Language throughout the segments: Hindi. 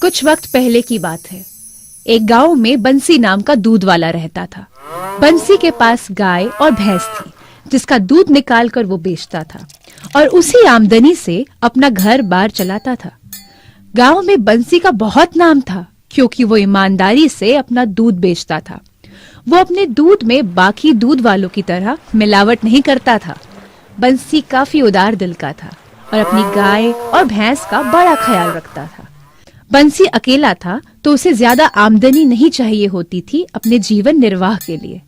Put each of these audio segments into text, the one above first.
कुछ वक्त पहले की बात है। एक गांव में बंसी नाम का दूध वाला रहता था। बंसी के पास गाय और भैंस थी, जिसका दूध निकालकर वो बेचता था और उसी आमदनी से अपना घर बार चलाता था। गांव में बंसी का बहुत नाम था, क्योंकि वो ईमानदारी से अपना दूध बेचता था। वो अपने दूध में बाकी दूध वालों की तरह मिलावट नहीं करता था। बंसी काफी उदार दिल का था और अपनी गाय और भैंस का बड़ा ख्याल रखता था। बंसी अकेला था, तो उसे ज्यादा आमदनी नहीं चाहिए होती थी अपने जीवन निर्वाह के लिए।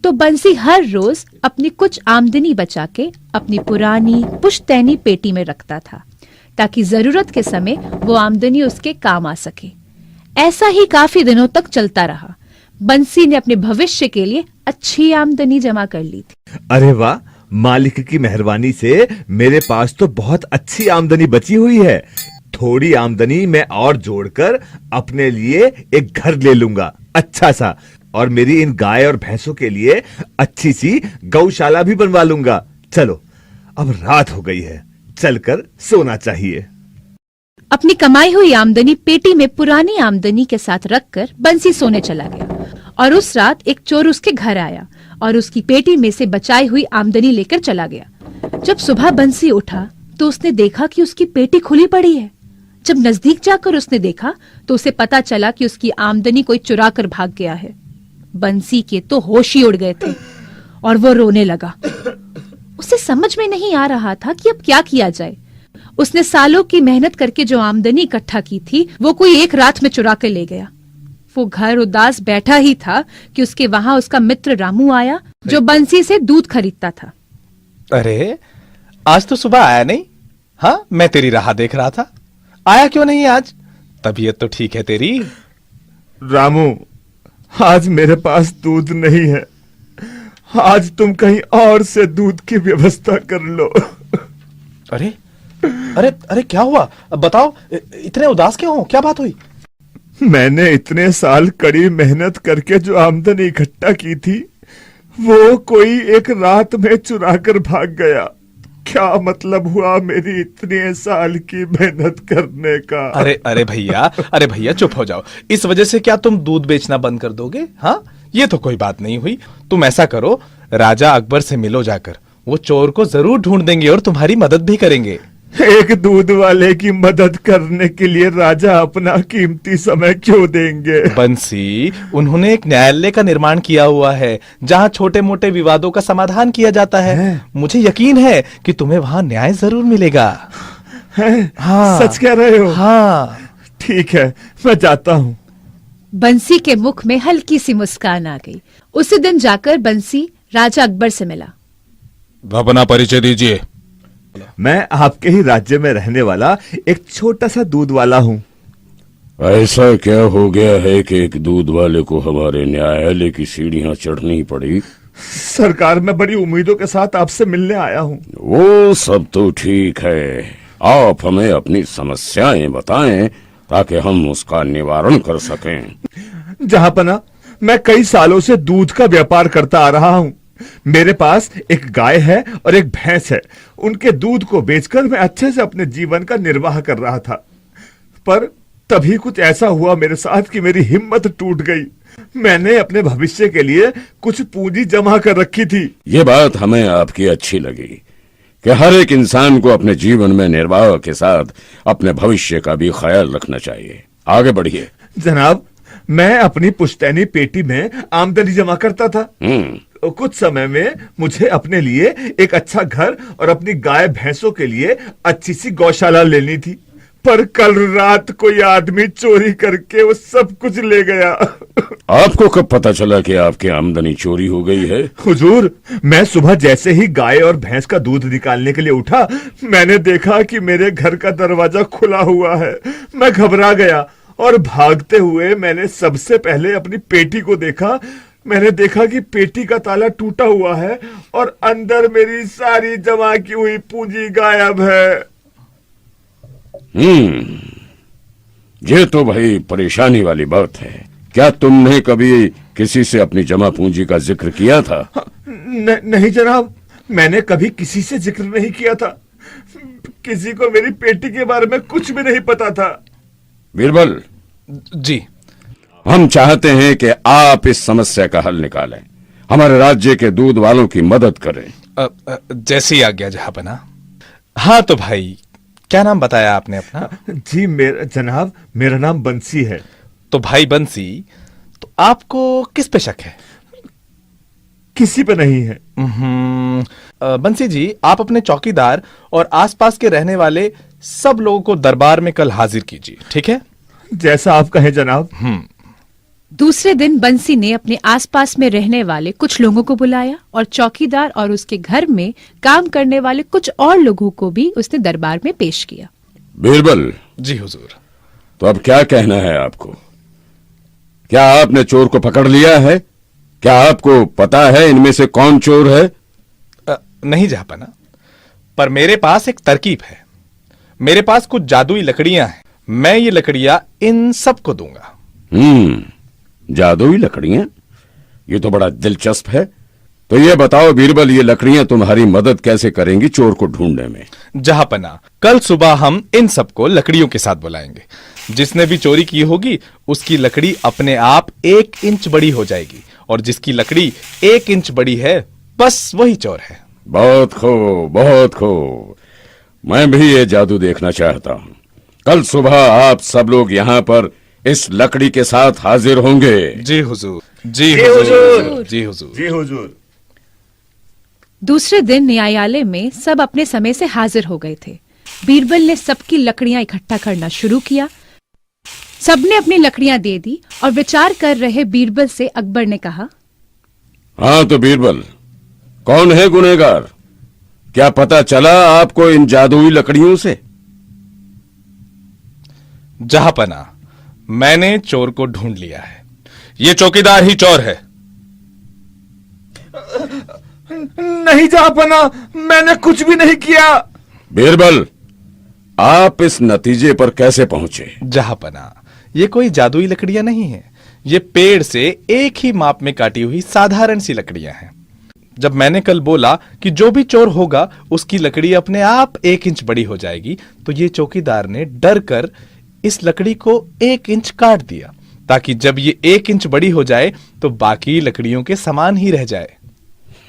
तो बंसी हर रोज अपनी कुछ आमदनी बचा के अपनी पुरानी पुश्तैनी पेटी में रखता था, ताकि जरूरत के समय वो आमदनी उसके काम आ सके। ऐसा ही काफी दिनों तक चलता रहा। बंसी ने अपने भविष्य के लिए अच्छी आमदनी जमा कर ली थी। अरे वाह, मालिक की मेहरबानी से मेरे पास तो बहुत अच्छी आमदनी बची हुई है। थोड़ी आमदनी मैं और जोड़कर अपने लिए एक घर ले लूंगा अच्छा सा, और मेरी इन गाय और भैंसों के लिए अच्छी सी गौशाला भी बनवा लूंगा। चलो, अब रात हो गई है, चलकर सोना चाहिए। अपनी कमाई हुई आमदनी पेटी में पुरानी आमदनी के साथ रखकर बंसी सोने चला गया। और उस रात एक चोर उसके घर आया और उसकी पेटी में से बचाई हुई आमदनी लेकर चला गया। जब सुबह बंसी उठा तो उसने देखा कि उसकी पेटी खुली पड़ी है। जब नजदीक जाकर उसने देखा तो उसे पता चला कि उसकी आमदनी कोई चुरा कर भाग गया है। बंसी के तो होश ही उड़ गए थे और वो रोने लगा। उसे समझ में नहीं आ रहा था कि अब क्या किया जाए। उसने सालों की मेहनत करके जो आमदनी इकट्ठा की थी, वो कोई एक रात में चुरा कर ले गया। वो घर उदास बैठा ही था कि उसके वहां उसका मित्र रामू आया, जो बंसी से दूध खरीदता था। अरे, आज तो सुबह आया नहीं? हाँ, मैं तेरी राह देख रहा था। आया क्यों नहीं आज? तबीयत तो ठीक है तेरी? रामू, आज मेरे पास दूध नहीं है। आज तुम कहीं और से दूध की व्यवस्था कर लो। अरे अरे अरे, क्या हुआ? बताओ, इतने उदास क्यों हो? क्या बात हुई? मैंने इतने साल कड़ी मेहनत करके जो आमदनी इकट्ठा की थी, वो कोई एक रात में चुरा कर भाग गया। क्या मतलब हुआ मेरी इतने साल की मेहनत करने का? अरे भैया चुप हो जाओ। इस वजह से क्या तुम दूध बेचना बंद कर दोगे? हाँ, ये तो कोई बात नहीं हुई। तुम ऐसा करो, राजा अकबर से मिलो जाकर। वो चोर को जरूर ढूंढ देंगे और तुम्हारी मदद भी करेंगे। एक दूध वाले की मदद करने के लिए राजा अपना कीमती समय क्यों देंगे? बंसी, उन्होंने एक न्यायालय का निर्माण किया हुआ है, जहाँ छोटे मोटे विवादों का समाधान किया जाता है। मुझे यकीन है कि तुम्हें वहाँ न्याय जरूर मिलेगा। हाँ, सच कह रहे हो? हाँ, ठीक है, मैं जाता हूँ। बंसी के मुख में हल्की सी मुस्कान आ गई। उसी दिन जाकर बंसी राजा अकबर से मिला। अपना परिचय दीजिए। मैं आपके ही राज्य में रहने वाला एक छोटा सा दूध वाला हूँ। ऐसा क्या हो गया है कि एक दूध वाले को हमारे न्यायालय की सीढ़ियां चढ़नी पड़ी? सरकार, मैं बड़ी उम्मीदों के साथ आपसे मिलने आया हूँ। वो सब तो ठीक है, आप हमें अपनी समस्याएं बताएं ताकि हम उसका निवारण कर सकें। जहांपना, मैं कई सालों से दूध का व्यापार करता आ रहा हूँ। मेरे पास एक गाय है और एक भैंस है। उनके दूध को बेचकर मैं अच्छे से अपने जीवन का निर्वाह कर रहा था, पर तभी कुछ ऐसा हुआ मेरे साथ कि मेरी हिम्मत टूट गई। मैंने अपने भविष्य के लिए कुछ पूंजी जमा कर रखी थी। ये बात हमें आपकी अच्छी लगी कि हर एक इंसान को अपने जीवन में निर्वाह के साथ अपने भविष्य का भी ख्याल रखना चाहिए। आगे बढ़िए। जनाब, मैं अपनी पुश्तैनी पेटी में आमदनी जमा करता था। कुछ समय में मुझे अपने लिए एक अच्छा घर और अपनी गाय भैंसों के लिए अच्छी सी गौशाला लेनी थी, पर कल रात कोई आदमी चोरी करके वो सब कुछ ले गया। आपको कब पता चला कि आपकी आमदनी चोरी हो गई है? हुजूर, मैं सुबह जैसे ही गाय और भैंस का दूध निकालने के लिए उठा, मैंने देखा कि मेरे घर का दरवाजा खुला हुआ है। मैं घबरा गया और भागते हुए मैंने सबसे पहले अपनी पेटी को देखा। मैंने देखा कि पेटी का ताला टूटा हुआ है और अंदर मेरी सारी जमा की हुई पूंजी गायब है। ये तो भाई परेशानी वाली बात है। क्या तुमने कभी किसी से अपनी जमा पूंजी का जिक्र किया था? नहीं जनाब, मैंने कभी किसी से जिक्र नहीं किया था। किसी को मेरी पेटी के बारे में कुछ भी नहीं पता था। बीरबल, जी। हम चाहते हैं कि आप इस समस्या का हल निकालें, हमारे राज्य के दूध वालों की मदद करें। जैसी आज्ञा जहांपना। हाँ तो भाई, क्या नाम बताया आपने अपना? जी जनाब, मेरा नाम बंसी है। तो भाई बंसी, तो आपको किस पे शक है? किसी पे नहीं है। बंसी जी, आप अपने चौकीदार और आसपास के रहने वाले सब लोगों को दरबार में कल हाजिर कीजिए, ठीक है? जैसा आप कहें जनाब। दूसरे दिन बंसी ने अपने आसपास में रहने वाले कुछ लोगों को बुलाया और चौकीदार और उसके घर में काम करने वाले कुछ और लोगों को भी उसने दरबार में पेश किया। बीरबल, जी हुजूर। तो अब क्या कहना है आपको? क्या आपने चोर को पकड़ लिया है? क्या आपको पता है इनमें से कौन चोर है? नहीं जहांपना, पर मेरे पास एक तरकीब है। मेरे पास कुछ जादुई लकड़ियां हैं। मैं ये लकड़ियां इन सबको दूंगा। जादुई लकड़ियां? ये तो बड़ा दिलचस्प है। तो ये बताओ बीरबल, ये लकड़ियां तुम्हारी मदद कैसे करेंगी चोर को ढूंढने में? जहांपना, कल सुबह हम इन सबको लकड़ियों के साथ बुलाएंगे। जिसने भी चोरी की होगी उसकी लकड़ी अपने आप 1 इंच बड़ी हो जाएगी, और जिसकी लकड़ी 1 इंच बड़ी है बस वही चोर है। बहुत खूब, बहुत खूब। मैं भी ये जादू देखना चाहता हूं। कल सुबह आप सब लोग यहाँ पर इस लकड़ी के साथ हाजिर होंगे। जी हुजूर। जी जी हुजूर। हुजूर। जी हुजूर। जी हुजूर। दूसरे दिन न्यायालय में सब अपने समय से हाजिर हो गए थे। बीरबल ने सबकी लकड़ियां इकट्ठा करना शुरू किया। सबने अपनी लकड़ियां दे दी और विचार कर रहे बीरबल से अकबर ने कहा, हाँ तो बीरबल, कौन है गुनहगार? क्या पता चला आपको इन जादुई लकड़ियों से? जहांपना, मैंने चोर को ढूंढ लिया है। ये चौकीदार ही चोर है। नहीं जहांपना, मैंने कुछ भी नहीं किया। बीरबल, आप इस नतीजे पर कैसे पहुंचे? जहांपना, ये कोई जादुई लकड़ियां नहीं है। ये पेड़ से एक ही माप में काटी हुई साधारण सी लकड़ियां हैं। जब मैंने कल बोला कि जो भी चोर होगा उसकी लकड़ी अपने आप 1 इंच बड़ी हो जाएगी, तो ये चौकीदार ने डर कर इस लकड़ी को 1 इंच काट दिया, ताकि जब ये 1 इंच बड़ी हो जाए तो बाकी लकड़ियों के समान ही रह जाए।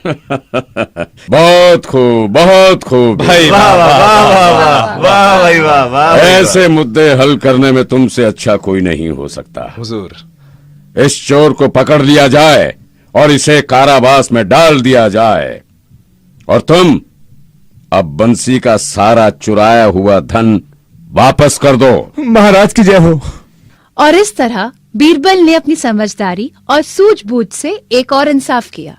बहुत खूब, बहुत खूब। भाई वाह वाह वाह वाह वाह वाह भाई वाह वाह। ऐसे मुद्दे हल करने में तुमसे अच्छा कोई नहीं हो सकता। हुजूर। इस चोर को पकड़ लिया जाए और इसे कारावास में डाल दिया जाए, और तुम अब बंसी का सारा चुराया हुआ धन वापस कर दो। महाराज की जय हो। और इस तरह बीरबल ने अपनी समझदारी और सूझबूझ से एक और इंसाफ किया।